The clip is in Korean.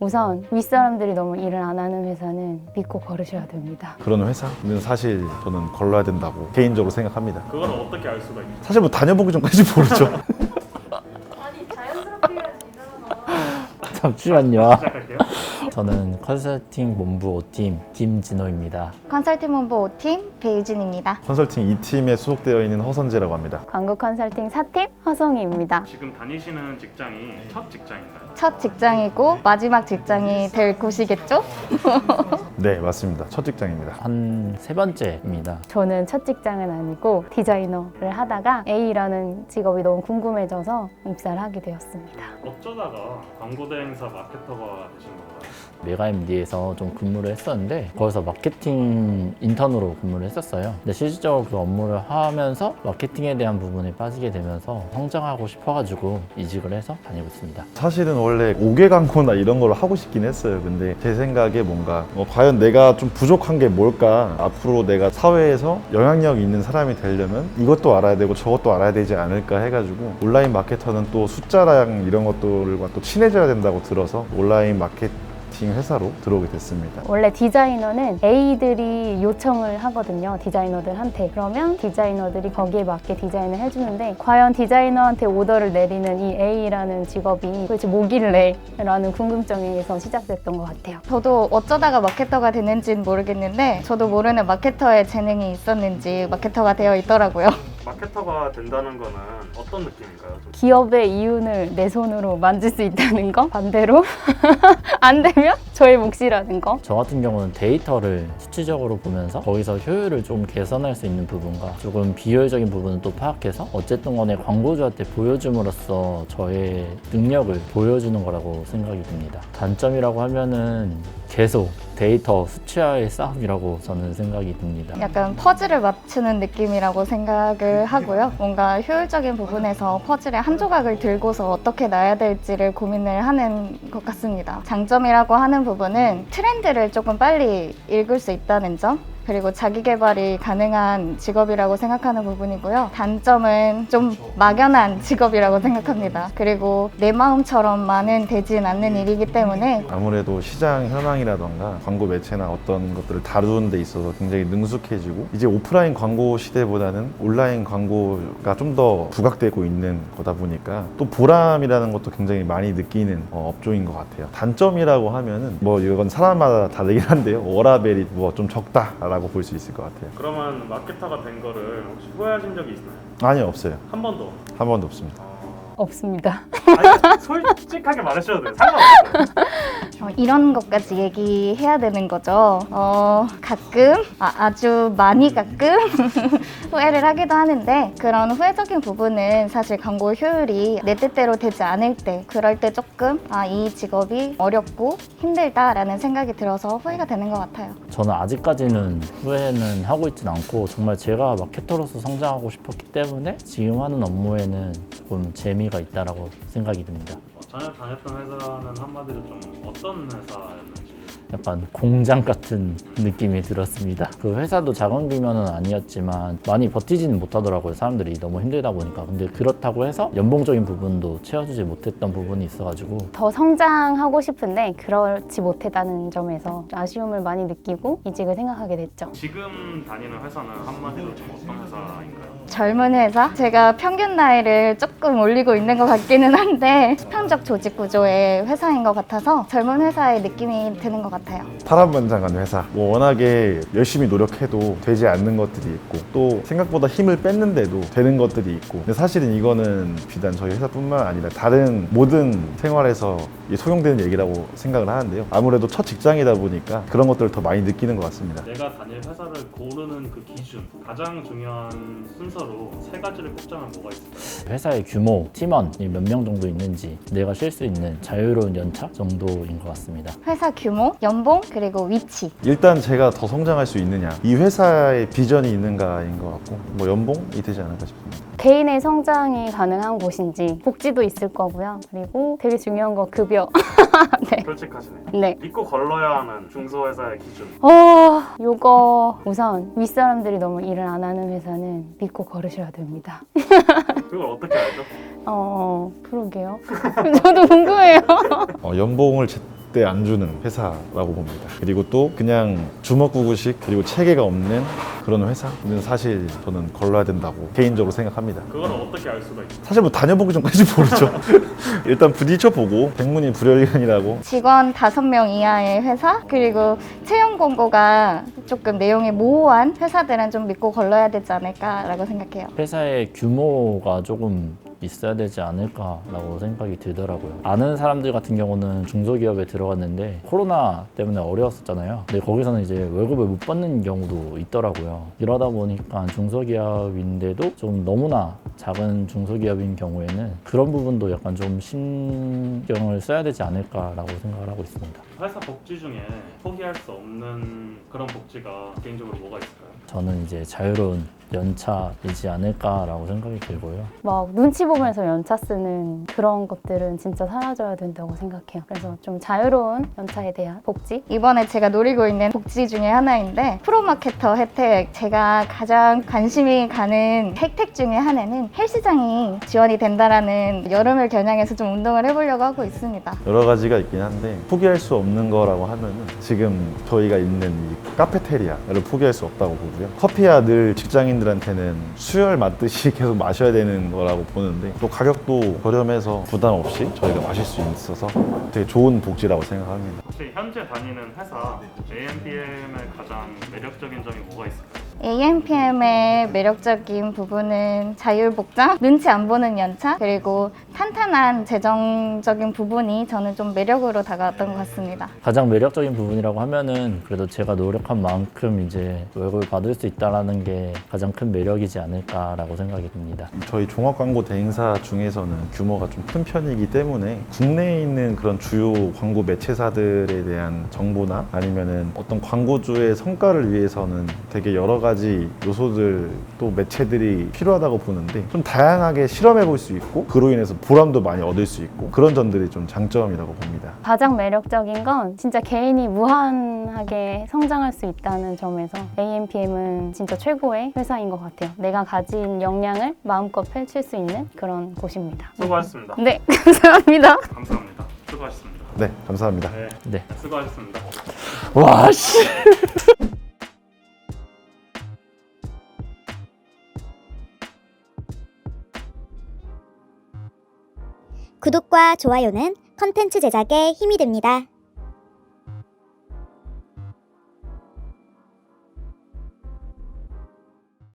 우선 윗사람들이 너무 일을 안 하는 회사는 믿고 걸으셔야 됩니다. 그런 회사는 사실 저는 걸러야 된다고 개인적으로 생각합니다. 그걸 어떻게 알 수가 있나요? 사실 뭐 다녀보기 전까지 모르죠. 아니 자연스럽게 해야지 이상하다. 잠시만요. 시작할게요. 저는 컨설팅 본부 5팀 김진호입니다. 컨설팅 본부 5팀 배유진입니다. 컨설팅 2팀에 소속되어 있는 허선재라고 합니다. 광고 컨설팅 4팀 허성희입니다. 지금 다니시는 직장이 첫 직장인가요? 첫 직장이고 마지막 직장이 될 곳이겠죠? 네, 맞습니다. 첫 직장입니다. 한 세 번째입니다. 저는 첫 직장은 아니고 디자이너를 하다가 A라는 직업이 너무 궁금해져서 입사를 하게 되었습니다. 어쩌다가 광고 대행사 마케터가 되신 건가요? 메가MD에서 좀 근무를 했었는데 거기서 마케팅 인턴으로 근무를 했었어요. 근데 실질적으로 그 업무를 하면서 마케팅에 대한 부분에 빠지게 되면서 성장하고 싶어가지고 이직을 해서 다니고 있습니다. 사실은 원래 5개 광고나 이런 걸 하고 싶긴 했어요. 근데 제 생각에 뭔가 과연 내가 좀 부족한 게 뭘까? 앞으로 내가 사회에서 영향력 있는 사람이 되려면 이것도 알아야 되고 저것도 알아야 되지 않을까 해가지고 온라인 마케터는 또 숫자랑 이런 것들과 또 친해져야 된다고 들어서 온라인 마케팅 회사로 들어오게 됐습니다. 원래 디자이너는 A들이 요청을 하거든요. 디자이너들한테. 그러면 디자이너들이 거기에 맞게 디자인을 해주는데 과연 디자이너한테 오더를 내리는 이 A라는 직업이 도대체 뭐길래? 라는 궁금증에서 시작됐던 것 같아요. 저도 어쩌다가 마케터가 됐는지는 모르겠는데 저도 모르는 마케터의 재능이 있었는지 마케터가 되어 있더라고요. 마케터가 된다는 거는 어떤 느낌인가요? 기업의 이윤을 내 손으로 만질 수 있다는 거? 반대로 안 되면 저의 몫이라는 거? 저 같은 경우는 데이터를 수치적으로 보면서 거기서 효율을 좀 개선할 수 있는 부분과 조금 비효율적인 부분을 또 파악해서 어쨌든 간에 광고주한테 보여줌으로써 저의 능력을 보여주는 거라고 생각이 듭니다. 단점이라고 하면은 계속 데이터 수치화의 싸움이라고 저는 생각이 듭니다. 약간 퍼즐을 맞추는 느낌이라고 생각을 하고요. 뭔가 효율적인 부분에서 퍼즐의 한 조각을 들고서 어떻게 놔야 될지를 고민을 하는 것 같습니다. 장점이라고 하는 부분은 트렌드를 조금 빨리 읽을 수 있다는 점, 그리고 자기 개발이 가능한 직업이라고 생각하는 부분이고요. 단점은 좀 막연한 직업이라고 생각합니다. 그리고 내 마음처럼만은 되진 않는 일이기 때문에 아무래도 시장 현황이라던가 광고 매체나 어떤 것들을 다루는 데 있어서 굉장히 능숙해지고 이제 오프라인 광고 시대보다는 온라인 광고가 좀 더 부각되고 있는 거다 보니까 또 보람이라는 것도 굉장히 많이 느끼는 업종인 것 같아요. 단점이라고 하면은 뭐 이건 사람마다 다르긴 한데요. 워라벨이 뭐 좀 적다라고 볼 수 있을 것 같아요. 그러면 마케터가 된 거를 혹시 후회하신 적이 있나요? 아니요, 없어요. 한 번도? 한 번도 없습니다. 없습니다. 아니, 솔직하게 말하셔도 돼요. 상관없어요. 이런 것까지 얘기해야 되는 거죠. 가끔, 아주 많이 가끔 후회를 하기도 하는데 그런 후회적인 부분은 사실 광고 효율이 내 뜻대로 되지 않을 때 그럴 때 조금 이 직업이 어렵고 힘들다라는 생각이 들어서 후회가 되는 것 같아요. 저는 아직까지는 후회는 하고 있진 않고 정말 제가 마케터로서 성장하고 싶었기 때문에 지금 하는 업무에는 조금 재미가 있다라고 생각이 듭니다. 전에 다녔던 회사는 한마디로 좀 어떤 회사였는지. 약간 공장 같은 느낌이 들었습니다. 그 회사도 작은 규모는 아니었지만 많이 버티지는 못하더라고요. 사람들이 너무 힘들다 보니까. 근데 그렇다고 해서 연봉적인 부분도 채워주지 못했던 부분이 있어가지고 더 성장하고 싶은데 그렇지 못했다는 점에서 아쉬움을 많이 느끼고 이직을 생각하게 됐죠. 지금 다니는 회사는 한마디로 좀 어떤 회사인가요? 젊은 회사? 제가 평균 나이를 조금 올리고 있는 것 같기는 한데 수평적 조직 구조의 회사인 것 같아서 젊은 회사의 느낌이 드는 것 같아요. 파란만장한 회사. 뭐 워낙에 열심히 노력해도 되지 않는 것들이 있고 또 생각보다 힘을 뺐는데도 되는 것들이 있고 근데 사실은 이거는 비단 저희 회사뿐만 아니라 다른 모든 생활에서 소용되는 얘기라고 생각을 하는데요. 아무래도 첫 직장이다 보니까 그런 것들을 더 많이 느끼는 것 같습니다. 내가 다닐 회사를 고르는 그 기준, 가장 중요한 순서로 세 가지를 꼽자면 뭐가 있을까요? 회사의 규모, 팀원이 몇 명 정도 있는지 내가 쉴 수 있는 자유로운 연차 정도인 것 같습니다. 회사 규모, 연봉, 그리고 위치. 일단 제가 더 성장할 수 있느냐 이 회사의 비전이 있는가인 것 같고 뭐 연봉이 되지 않을까 싶습니다. 개인의 성장이 가능한 곳인지 복지도 있을 거고요. 그리고 되게 중요한 거 급여. 네. 솔직하시네요. 네. 믿고 걸러야 하는 중소회사의 기준. 요거 우선 윗사람들이 너무 일을 안 하는 회사는 믿고 걸으셔야 됩니다. 그걸 어떻게 알죠? 그러게요. 저도 궁금해요. 연봉을 절대 안 주는 회사라고 봅니다. 그리고 또 그냥 주먹구구식 그리고 체계가 없는 그런 회사는 사실 저는 걸러야 된다고 개인적으로 생각합니다. 그거는 어떻게 알 수가 있어요? 사실 뭐 다녀보기 전까지 모르죠. 일단 부딪혀보고 백문이 불여일견이라고. 직원 5명 이하의 회사, 그리고 채용 공고가 조금 내용이 모호한 회사들은 좀 믿고 걸러야 되지 않을까라고 생각해요. 회사의 규모가 조금 있어야 되지 않을까라고 생각이 들더라고요. 아는 사람들 같은 경우는 중소기업에 들어갔는데 코로나 때문에 어려웠었잖아요. 근데 거기서는 이제 월급을 못 받는 경우도 있더라고요. 이러다 보니까 중소기업인데도 좀 너무나 작은 중소기업인 경우에는 그런 부분도 약간 좀 신경을 써야 되지 않을까라고 생각을 하고 있습니다. 회사 복지 중에 포기할 수 없는 그런 복지가 개인적으로 뭐가 있을까요? 저는 이제 자유로운 연차이지 않을까라고 생각이 들고요. 막 눈치 보면서 연차 쓰는 그런 것들은 진짜 사라져야 된다고 생각해요. 그래서 좀 자유로운 연차에 대한 복지? 이번에 제가 노리고 있는 복지 중에 하나인데 프로마케터 혜택, 제가 가장 관심이 가는 혜택 중에 하나는 헬스장이 지원이 된다라는 여름을 겨냥해서 좀 운동을 해보려고 하고 있습니다. 여러 가지가 있긴 한데 포기할 수 없는 거라고 하면은 지금 저희가 있는 이 카페테리아를 포기할 수 없다고 보고요. 커피야 늘 직장인들한테는 수혈 맞듯이 계속 마셔야 되는 거라고 보는데 또 가격도 저렴해서 부담 없이 저희가 마실 수 있어서 되게 좋은 복지라고 생각합니다. 혹시 현재 다니는 회사 AMPM의 가장 매력적인 점이 뭐가 있을까요? AMPM의 매력적인 부분은 자율복장, 눈치 안 보는 연차, 그리고 탄탄한 재정적인 부분이 저는 좀 매력으로 다가왔던 것 같습니다. 가장 매력적인 부분이라고 하면은 그래도 제가 노력한 만큼 이제 월급을 받을 수 있다라는 게 가장 큰 매력이지 않을까라고 생각이 듭니다. 저희 종합광고 대행사 중에서는 규모가 좀 큰 편이기 때문에 국내에 있는 그런 주요 광고 매체사들에 대한 정보나 아니면은 어떤 광고주의 성과를 위해서는 되게 여러 가지 요소들 또 매체들이 필요하다고 보는데 좀 다양하게 실험해 볼 수 있고 그로 인해서 보람도 많이 얻을 수 있고 그런 점들이 좀 장점이라고 봅니다. 가장 매력적인 건 진짜 개인이 무한하게 성장할 수 있다는 점에서 AMPM은 진짜 최고의 회사인 것 같아요. 내가 가진 역량을 마음껏 펼칠 수 있는 그런 곳입니다. 수고하셨습니다. 네, 감사합니다. 감사합니다. 수고하셨습니다. 네, 감사합니다. 네, 네. 수고하셨습니다. 와 씨. 구독과 좋아요는 컨텐츠 제작에 힘이 됩니다.